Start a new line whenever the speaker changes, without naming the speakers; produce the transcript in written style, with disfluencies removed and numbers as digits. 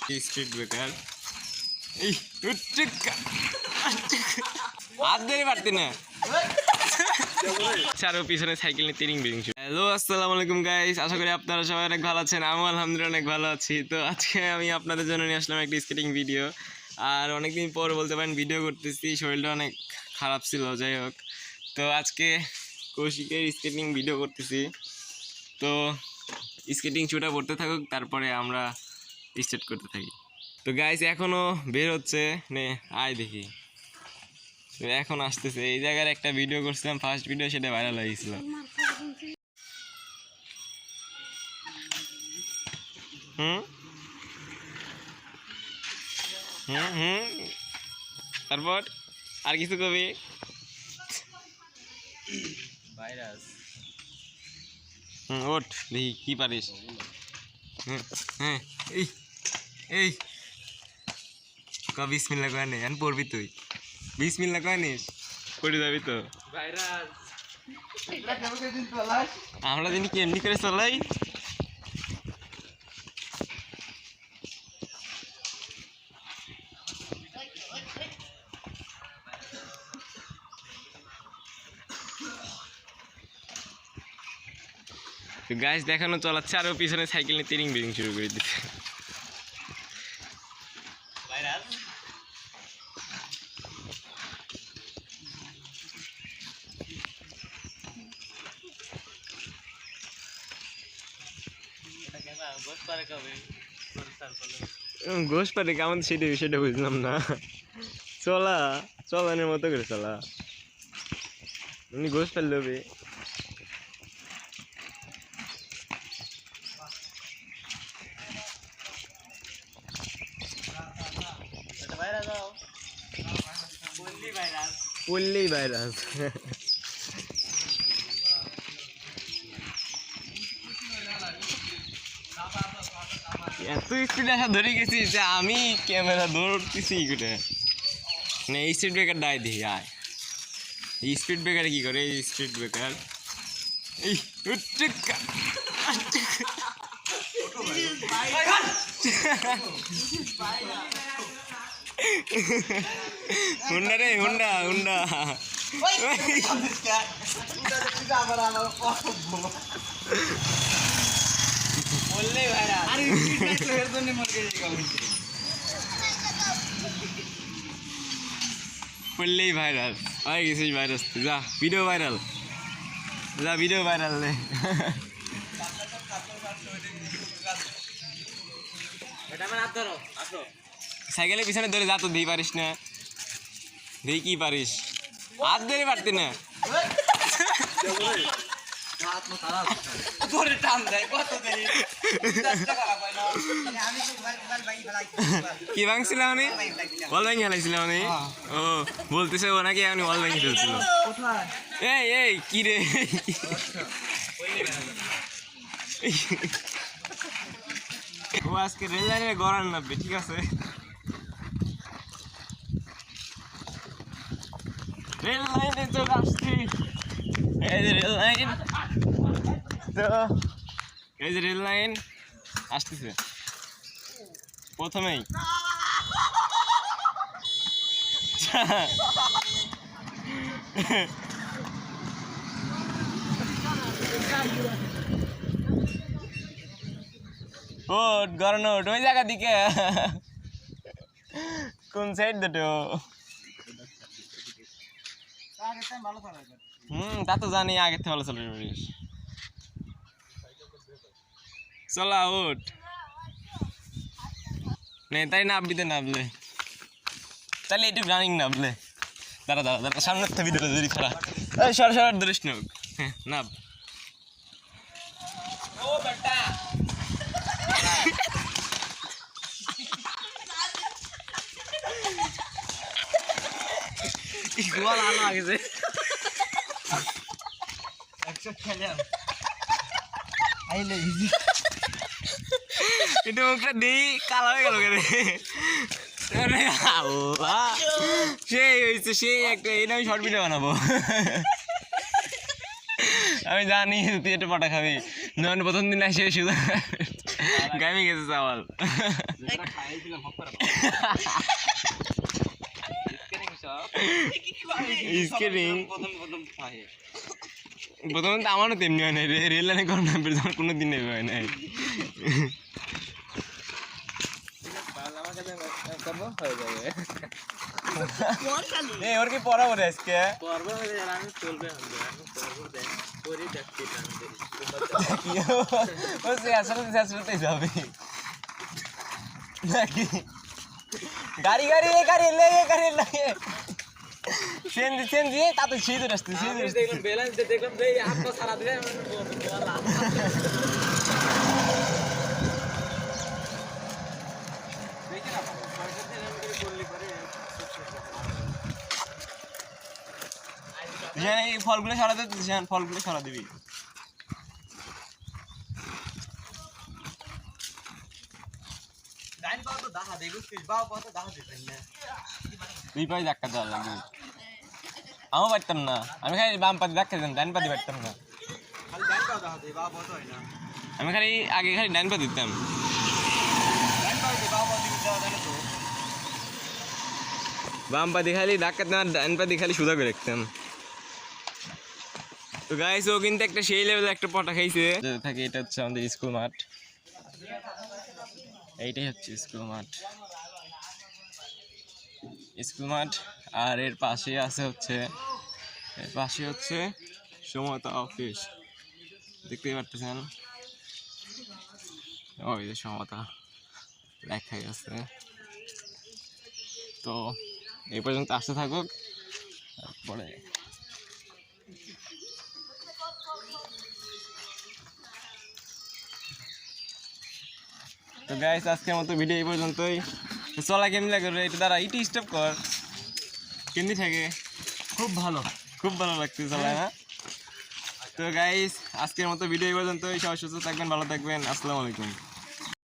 Street breaker এই হাত ধরে পারতি না চারো পিছনে সাইকেল নিয়ে তিরিং বিরিং। হ্যালো আসসালামু আলাইকুম গাইস, আশা করি আপনারা সবাই অনেক ভালো আছেন। আমি আলহামদুলিল্লাহ অনেক ভালো আছি। তো আজকে আমি আপনাদের জন্য নিয়ে আসলাম একটা স্কেটিং ভিডিও। আর অনেকদিন পর বলতে পারেন ভিডিও করতেছি, শরীরটা অনেক খারাপ ছিল, যাই হোক। তো আজকে কৌশিকের স্কেটিং ভিডিও করতেছি। তো স্কেটিং শুটা পড়তে থাকুক, তারপরে আমরা স্টার্ট করতে থাকি। তো গাইস এখনও বের হচ্ছে, নে আয় দেখি। তো এখন আসতেছে। এই জায়গার একটা ভিডিও করছিলাম, ফার্স্ট ভিডিও, সেটা ভাইরাল হয়ে গেছিল। তারপর আর কিছু কবি ভাইরাস। ওঠ দেখি কি পারিস। হ্যাঁ এই এই বিসমিল্লাহ কয় নে, এখন পড়বি তুই। বিসমিল্লাহ কয় নিস, পড়ে যাবি তো। আমরা জানি কি এমনি করে চলাই। গাছ দেখানো চলাচ্ছে, আরো পিছনে সাইকেল নিয়ে তিরিং বিরিং শুরু করে দিচ্ছে। গোস পারে কেমন সেটা বুঝলাম না। চলানোর মতো করে চলা, এমনি গোস পারলে হবে। পড়লেই ভাইরাস। এত স্পিড আসা ধরে গেছি যে আমি ক্যামেরা ধরতেছি করে। মানে এই স্পিড ব্রেকার ডাই দিই আয়। এই স্পিড ব্রেকারে কি করে? এই স্পিড ব্রেকার এই হুন্ডা রে, হুন্ডা হুন্ডা। পড়লেই ভাইরাল হয়ে গেছিস। ভাইরাস যা, ভিডিও ভাইরাল, যা ভিডিও ভাইরাল নে। সাইকেলের পিছনে ধরে যা, তো দিই পারিস না, দিই কি পারিস, হাত ধরে পারতি না। কি ভাঙছিলাম আমি? বল ভাঙি ফেলাইছিলাম আমি। ও বলতেছে ও নাকি আমি বল ভাঙি ফেলছিল। এই এই কি রে, ও আজকে রেল লাইনে গড়ান নামবে, ঠিক আছে? রেল লাইনে চলে আসছি। এই যে রেল লাইন, তো এই যে রেল লাইন আসতেছে। প্রথমেই ওট গরম ওট ওই জায়গা দিকে। কোন সাইড দুটো? তা তো জানি, আগের থেকে ভালো চলে পারিস। চলা ওঠ নে, তাই নাববিতে নাবলে তাহলে একটু রানিং নাবলে। দাঁড়া দাঁড়া দাঁড়া, সামনের থেকে ভিডিওটা যদি খারাপ সরাসরি ধরিস না। হ্যাঁ নাব। গোয়াল আলো আগেছে কিন্তু মুখটা দিই কালো হয়ে গেল কেন? সেই হয়েছে, সেই একটা, এটা আমি শর্ট ভিডিও বানাবো। আমি জানি তুই একটু পাটা খাবি, নয় প্রথম দিন আসে শুধু গাইমে গেছে চাওয়াল স্কেটিং প্রথমে তো আমারও তেমনি হয় নাই রেল লাইনে কোনো দিন হয় নাই ওর কি পড়া বলে আজকে যাবে নাকি গাড়ি গাড়ি গাড়ি গাড়ি লাগে চেঞ্জ তা তো সেই আসতে ফলগুলো সরা দিতে ফলগুলো সরা দিবি তুই পাই ধাক্কা দেওয়া লাগবে আমিও পারতাম না আমি খালি বাম পাতি ধাক্কা দিতাম ডান পাতি পারতাম না আমি খালি আগে খালি ডান পাতি দিতাম বাম পাতি খালি ধাক্কা দিতাম ডান পাতি খালি সুদা করে রাখতাম তো গাইস ও কিন্তু একটা সেই লেভেলে একটা পটা খাইছে থাকে এটা হচ্ছে আমাদের স্কুল মাঠ এইটাই হচ্ছে স্কুল মাঠ আর এর পাশে হচ্ছে সমতা অফিস দেখতেই পারতেছেন ওই যে সমতা লেখাই আছে তো এই পর্যন্ত আসতে থাকুক তারপরে তো গাইস আজকের মতো ভিডিও এই পর্যন্তই চলা কেমন লাগে এটা দ্বারা ইটি স্টপ কর কেমনি থাকে খুব ভালো লাগছে চলায় না তো গাইস আজকের মতো ভিডিও এই পর্যন্তই সবাই সুস্থ থাকবেন ভালো থাকবেন আসসালামু আলাইকুম